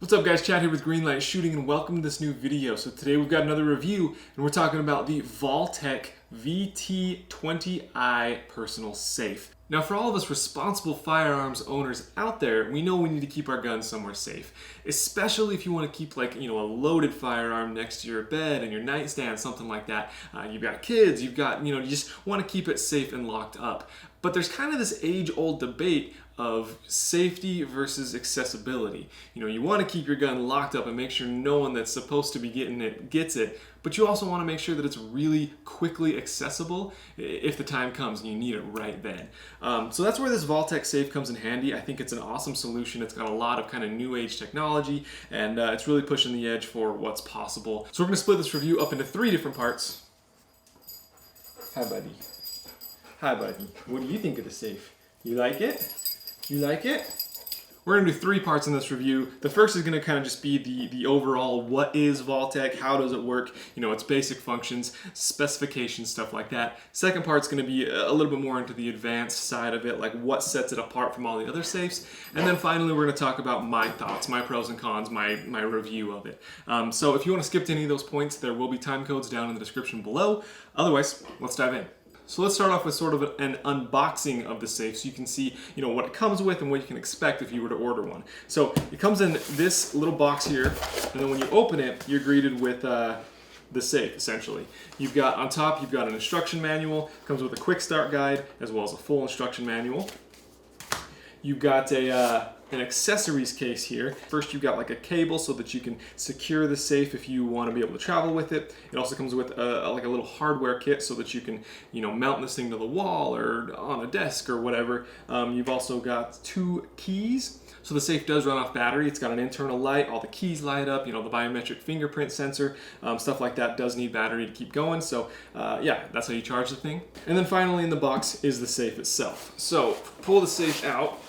What's up guys, Chad here with Greenlight Shooting and welcome to this new video. So today we've got another review and we're talking about the Vaultek VT20i personal safe. Now for all of us responsible firearms owners out there, we know we need to keep our guns somewhere safe. Especially if you want to keep a loaded firearm next to your bed and your nightstand, something like that. You've got kids, you just want to keep it safe and locked up. But there's kind of this age-old debate of safety versus accessibility. You want to keep your gun locked up and make sure no one that's supposed to be getting it gets it, but you also want to make sure that it's really quickly accessible if the time comes and you need it right then. So that's where this Vaultek safe comes in handy. I think it's an awesome solution. It's got a lot of kind of new age technology and it's really pushing the edge for what's possible. So we're going to split this review up into 3 different parts. Hi buddy. Hi buddy. What do you think of the safe? You like it? You like it? We're going to do 3 parts in this review. The first is going to kind of just be the overall, what is Vaultek, how does it work, its basic functions, specifications, stuff like that. Second part's going to be a little bit more into the advanced side of it, like what sets it apart from all the other safes. And then finally we're going to talk about my thoughts, my pros and cons, my review of it. So if you want to skip to any of those points, there will be time codes down in the description below. Otherwise, let's dive in. So let's start off with sort of an unboxing of the safe so you can see what it comes with and what you can expect if you were to order one. So it comes in this little box here, and then when you open it, you're greeted with the safe, essentially. You've got, on top, you've got an instruction manual, comes with a quick start guide, as well as a full instruction manual. You've got an accessories case here. First you've got like a cable so that you can secure the safe if you want to be able to travel with it. It also comes with a little hardware kit so that you can mount this thing to the wall or on a desk or whatever. You've also got 2 keys. So the safe does run off battery. It's got an internal light, all the keys light up, the biometric fingerprint sensor, stuff like that does need battery to keep going. So yeah, that's how you charge the thing. And then finally in the box is the safe itself. So pull the safe out.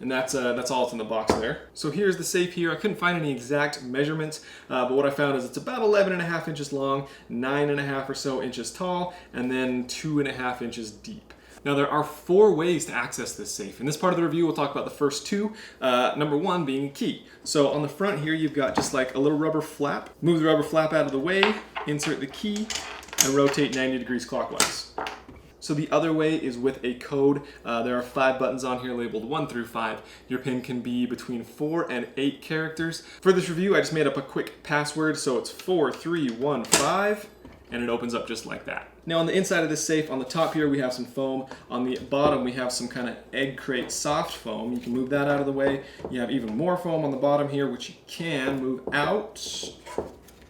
And that's all that's in the box there. So here's the safe here. I couldn't find any exact measurements, but what I found is it's about 11.5 inches long, 9.5 or so inches tall, and then 2.5 inches deep. Now there are 4 ways to access this safe. In this part of the review, we'll talk about the first 2. Number 1 being key. So on the front here, you've got just like a little rubber flap. Move the rubber flap out of the way, insert the key, and rotate 90 degrees clockwise. So the other way is with a code. There are 5 buttons on here labeled 1 through 5. Your pin can be between 4 and 8 characters. For this review, I just made up a quick password, so it's 4315, and it opens up just like that. Now on the inside of this safe, on the top here we have some foam. On the bottom we have some kind of egg crate soft foam. You can move that out of the way. You have even more foam on the bottom here, which you can move out.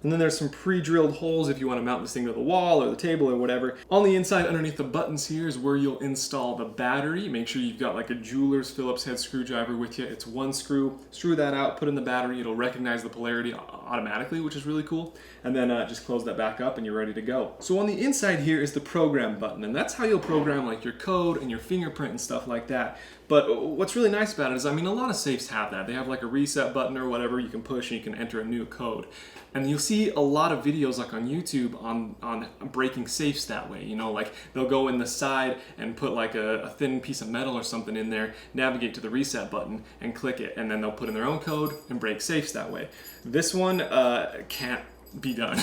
And then there's some pre-drilled holes if you want to mount this thing to the wall or the table or whatever. On the inside, underneath the buttons here, is where you'll install the battery. Make sure you've got like a jeweler's Phillips head screwdriver with you. It's 1 screw. Screw that out, put in the battery. It'll recognize the polarity automatically, which is really cool. And then just close that back up and you're ready to go. So on the inside here is the program button, and that's how you'll program like your code and your fingerprint and stuff like that. But what's really nice about it is, a lot of safes have that. They have like a reset button or whatever you can push and you can enter a new code. And you'll see a lot of videos like on YouTube on breaking safes that way. Like they'll go in the side and put like a thin piece of metal or something in there, navigate to the reset button and click it, and then they'll put in their own code and break safes that way. This one can't be done.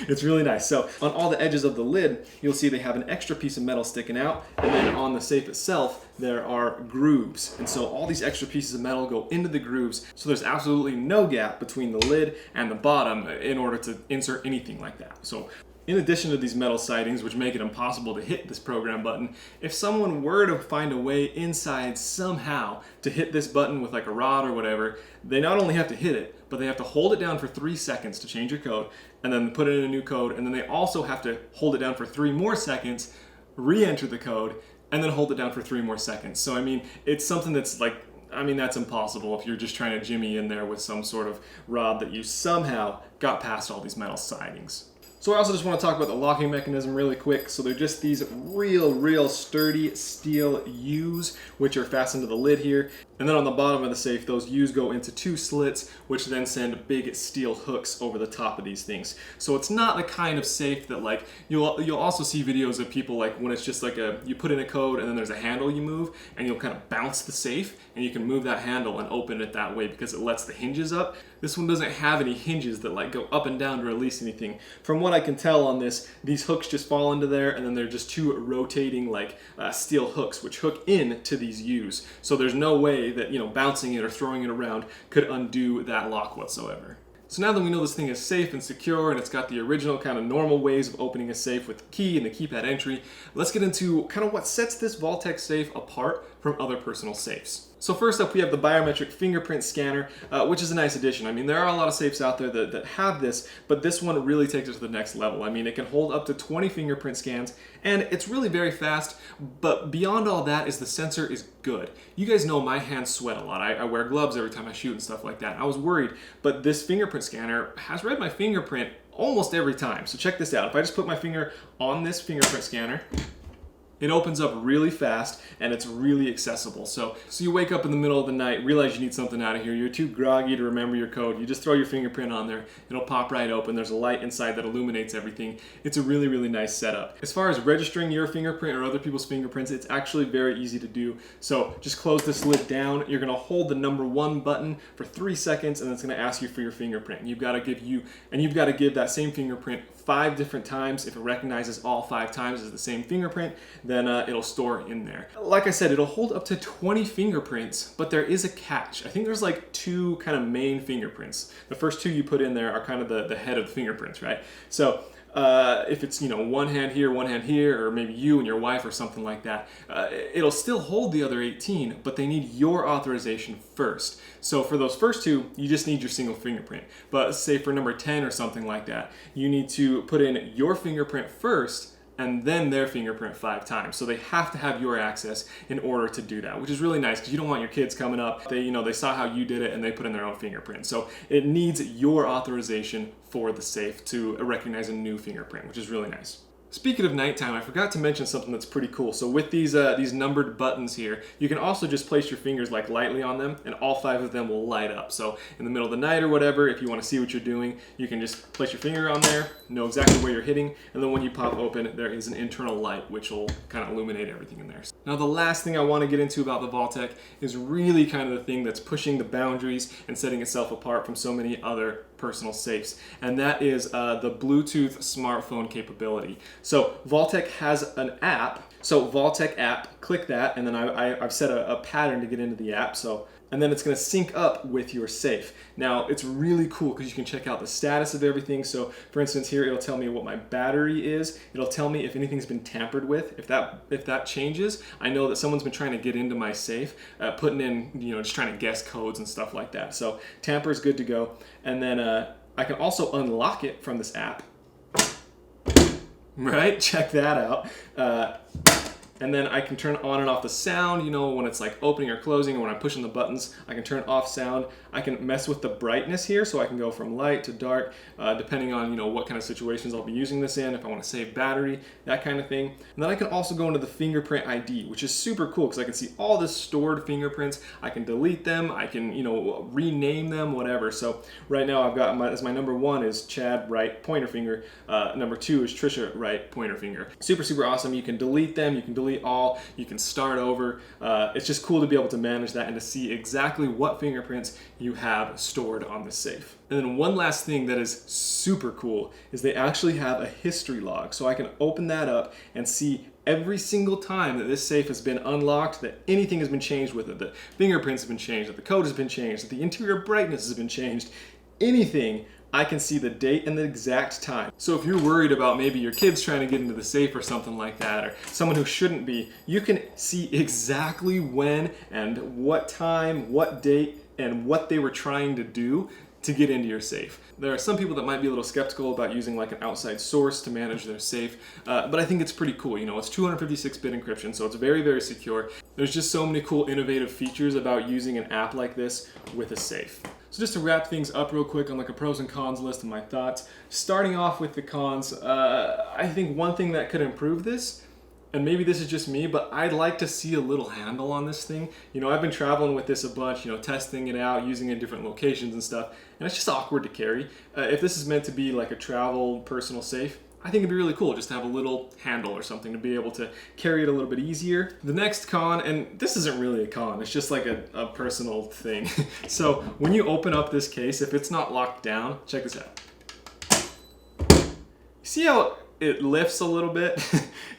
It's really nice. So on all the edges of the lid, you'll see they have an extra piece of metal sticking out, and then on the safe itself, there are grooves. And so all these extra pieces of metal go into the grooves, so there's absolutely no gap between the lid and the bottom in order to insert anything like that. So in addition to these metal sidings, which make it impossible to hit this program button, if someone were to find a way inside somehow to hit this button with like a rod or whatever, they not only have to hit it, but they have to hold it down for 3 seconds to change your code, and then put in a new code, and then they also have to hold it down for 3 more seconds, re-enter the code, and then hold it down for 3 more seconds. So it's something that's like, that's impossible if you're just trying to jimmy in there with some sort of rod that you somehow got past all these metal sidings. So I also just want to talk about the locking mechanism really quick. So they're just these real sturdy steel U's, which are fastened to the lid here. And then on the bottom of the safe, those U's go into 2 slits, which then send big steel hooks over the top of these things. So it's not the kind of safe that, like, you'll also see videos of people, like, when it's just like you put in a code and then there's a handle you move and you'll kind of bounce the safe and you can move that handle and open it that way because it lets the hinges up. This one doesn't have any hinges that like go up and down to release anything. From what I can tell on this, these hooks just fall into there and then they're just 2 rotating like steel hooks which hook in to these U's. So there's no way that, you know, bouncing it or throwing it around could undo that lock whatsoever. So now that we know this thing is safe and secure and it's got the original kind of normal ways of opening a safe with the key and the keypad entry, let's get into kind of what sets this Vaultek safe apart from other personal safes. So first up, we have the biometric fingerprint scanner, which is a nice addition. I mean, there are a lot of safes out there that have this, but this one really takes it to the next level. I mean, it can hold up to 20 fingerprint scans, and it's really very fast, but beyond all that is the sensor is good. You guys know my hands sweat a lot. I wear gloves every time I shoot and stuff like that. I was worried, but this fingerprint scanner has read my fingerprint almost every time. So check this out. If I just put my finger on this fingerprint scanner, it opens up really fast and it's really accessible. So you wake up in the middle of the night, realize you need something out of here, you're too groggy to remember your code, you just throw your fingerprint on there, it'll pop right open, there's a light inside that illuminates everything. It's a really nice setup. As far as registering your fingerprint or other people's fingerprints, it's actually very easy to do. So just close this lid down, you're gonna hold the number 1 button for 3 seconds and it's gonna ask you for your fingerprint. You've gotta give that same fingerprint 5 different times. If it recognizes all 5 times as the same fingerprint, then it'll store in there. Like I said, it'll hold up to 20 fingerprints, but there is a catch. I think there's like 2 kind of main fingerprints. The first 2 you put in there are kind of the head of the fingerprints, right? So if it's, you know, one hand here, or maybe you and your wife or something like that, it'll still hold the other 18, but they need your authorization first. So for those first 2, you just need your single fingerprint. But say for number 10 or something like that, you need to put in your fingerprint first and then their fingerprint 5 times. So they have to have your access in order to do that, which is really nice because you don't want your kids coming up, they saw how you did it and they put in their own fingerprint. So it needs your authorization for the safe to recognize a new fingerprint, which is really nice. Speaking of nighttime, I forgot to mention something that's pretty cool. So with these numbered buttons here, you can also just place your fingers like lightly on them and all 5 of them will light up. So in the middle of the night or whatever, if you want to see what you're doing, you can just place your finger on there, know exactly where you're hitting, and then when you pop open, there is an internal light which will kind of illuminate everything in there. Now the last thing I want to get into about the Vaultek is really kind of the thing that's pushing the boundaries and setting itself apart from so many other personal safes, and that is the Bluetooth smartphone capability. So Vaultek has an app. So Vaultek app, click that, and then I've set a pattern to get into the app. And then it's going to sync up with your safe. Now it's really cool because you can check out the status of everything. So for instance here, it'll tell me what my battery is. It'll tell me if anything's been tampered with. If that changes, I know that someone's been trying to get into my safe, putting in, just trying to guess codes and stuff like that. So tamper is good to go. And then I can also unlock it from this app. Right? Check that out. And then I can turn on and off the sound, when it's like opening or closing, or when I'm pushing the buttons, I can turn off sound. I can mess with the brightness here, so I can go from light to dark, depending on, what kind of situations I'll be using this in, if I want to save battery, that kind of thing. And then I can also go into the fingerprint ID, which is super cool, because I can see all the stored fingerprints. I can delete them, I can, rename them, whatever. So right now I've got as my number 1 is Chad, right pointer finger. Number 2 is Trisha, right pointer finger. Super awesome. You can delete them, you can delete all, you can start over. It's just cool to be able to manage that and to see exactly what fingerprints you have stored on the safe. And then one last thing that is super cool is they actually have a history log. So I can open that up and see every single time that this safe has been unlocked, that anything has been changed with it, that fingerprints have been changed, that the code has been changed, that the interior brightness has been changed, anything. I can see the date and the exact time. So if you're worried about maybe your kids trying to get into the safe or something like that, or someone who shouldn't be, you can see exactly when and what time, what date, and what they were trying to do to get into your safe. There are some people that might be a little skeptical about using like an outside source to manage their safe, but I think it's pretty cool. You know, it's 256-bit encryption, so it's very, very secure. There's just so many cool innovative features about using an app like this with a safe. So just to wrap things up real quick on like a pros and cons list of my thoughts, starting off with the cons, I think one thing that could improve this, and maybe this is just me, but I'd like to see a little handle on this thing. You know, I've been traveling with this a bunch, you know, testing it out, using it in different locations and stuff, and it's just awkward to carry. If this is meant to be like a travel personal safe, I think it'd be really cool just to have a little handle or something to be able to carry it a little bit easier. The next con, and this isn't really a con, it's just like a personal thing. So when you open up this case, if it's not locked down, check this out. See how it lifts a little bit?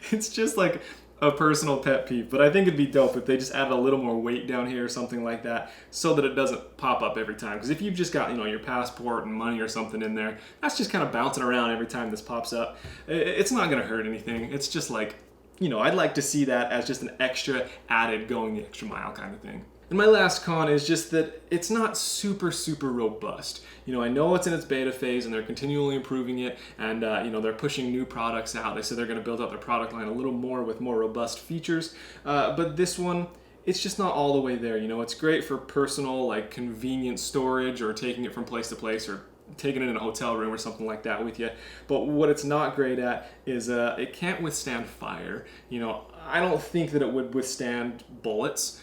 It's just like a personal pet peeve, but I think it'd be dope if they just added a little more weight down here or something like that so that it doesn't pop up every time. Because if you've just got, you know, your passport and money or something in there, that's just kind of bouncing around every time this pops up. It's not going to hurt anything. It's just like, you know, I'd like to see that as just an extra added going the extra mile kind of thing. And my last con is just that it's not super, super robust. You know, I know it's in its beta phase and they're continually improving it, and you know, they're pushing new products out. They said they're going to build up their product line a little more with more robust features, but this one, it's just not all the way there. You know, it's great for personal, like convenient storage or taking it from place to place or taking it in a hotel room or something like that with you. But what it's not great at is it can't withstand fire. You know, I don't think that it would withstand bullets.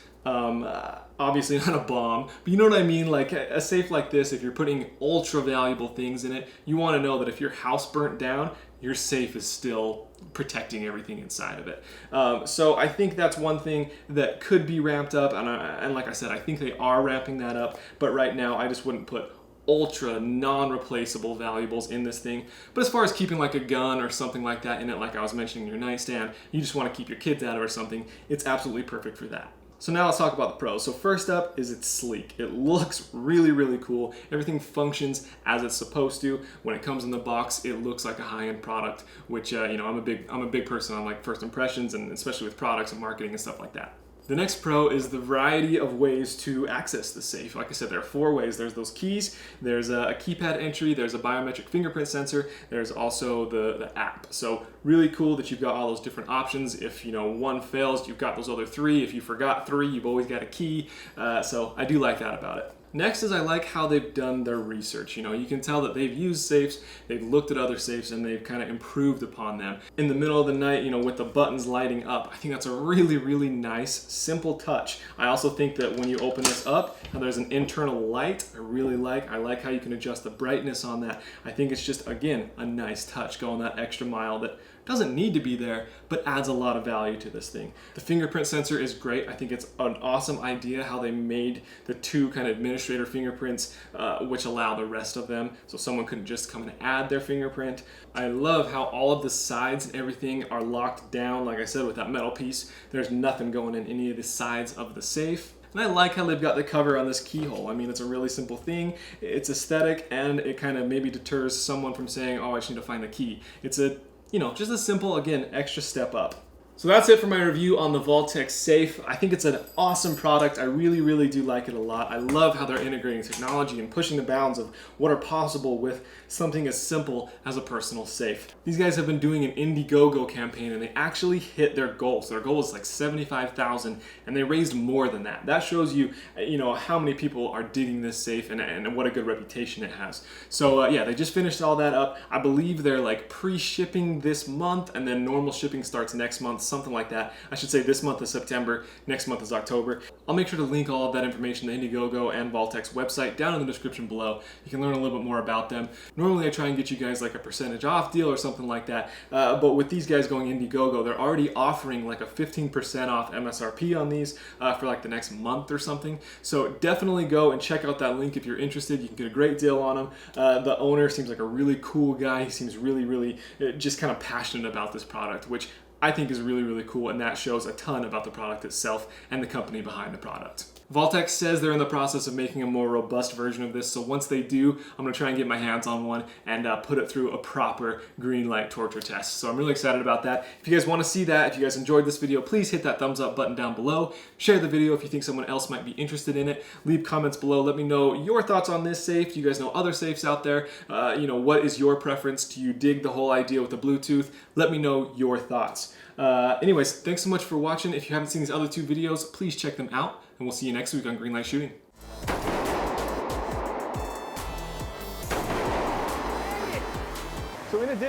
Obviously not a bomb, but you know what I mean? Like a safe like this, if you're putting ultra valuable things in it, you want to know that if your house burnt down, your safe is still protecting everything inside of it. So I think that's one thing that could be ramped up, and like I said, I think they are ramping that up, but right now I just wouldn't put ultra non-replaceable valuables in this thing. But as far as keeping like a gun or something like that in it, like I was mentioning, your nightstand, you just want to keep your kids out of it or something, it's absolutely perfect for that. So now let's talk about the pros. So first up is it's sleek. It looks really, really cool. Everything functions as it's supposed to. When it comes in the box, it looks like a high-end product, which you know, I'm a big person on like first impressions, and especially with products and marketing and stuff like that. The next pro is the variety of ways to access the safe. Like I said, there are 4 ways. There's those keys, there's a keypad entry, there's a biometric fingerprint sensor, there's also the app. So really cool that you've got all those different options. If, you know, one fails, you've got those other 3. If you forgot 3, you've always got a key. So I do like that about it. Next is I like how they've done their research. You know, you can tell that they've used safes, they've looked at other safes, and they've kind of improved upon them. In the middle of the night, you know, with the buttons lighting up, I think that's a really, really nice, simple touch. I also think that when you open this up, there's an internal light I really like. I like how you can adjust the brightness on that. I think it's just, again, a nice touch going that extra mile that doesn't need to be there, but adds a lot of value to this thing. The fingerprint sensor is great. I think it's an awesome idea how they made the 2 kind of administrator fingerprints, which allow the rest of them, so someone couldn't just come and add their fingerprint. I love how all of the sides and everything are locked down, like I said, with that metal piece. There's nothing going in any of the sides of the safe. And I like how they've got the cover on this keyhole. I mean, it's a really simple thing. It's aesthetic, and it kind of maybe deters someone from saying, oh, I just need to find the key. It's a, you know, just a simple, again, extra step up. So that's it for my review on the Vaultek safe. I think it's an awesome product. I really, really do like it a lot. I love how they're integrating technology and pushing the bounds of what are possible with something as simple as a personal safe. These guys have been doing an Indiegogo campaign, and they actually hit their goal. So their goal is like 75,000, and they raised more than that. That shows you, you know, how many people are digging this safe and what a good reputation it has. So yeah, they just finished all that up. I believe they're like pre-shipping this month, and then normal shipping starts next month, something like that. I should say this month is September, next month is October. I'll make sure to link all of that information to Indiegogo and Vaultek's website down in the description below. You can learn a little bit more about them. Normally I try and get you guys like a percentage off deal or something like that, but with these guys going Indiegogo, they're already offering like a 15% off MSRP on these for like the next month or something. So definitely go and check out that link if you're interested. You can get a great deal on them. The owner seems like a really cool guy. He seems really, really just kind of passionate about this product, which I think is really, really cool, and that shows a ton about the product itself and the company behind the product. Vaultek says they're in the process of making a more robust version of this, so once they do, I'm going to try and get my hands on one and put it through a proper green light torture test. So I'm really excited about that. If you guys want to see that, if you guys enjoyed this video, please hit that thumbs up button down below. Share the video if you think someone else might be interested in it. Leave comments below. Let me know your thoughts on this safe. Do you guys know other safes out there? What is your preference? Do you dig the whole idea with the Bluetooth? Let me know your thoughts. Anyways, thanks so much for watching. If you haven't seen these other 2 videos, please check them out, and we'll see you next week on Greenlight Shooting. So in addition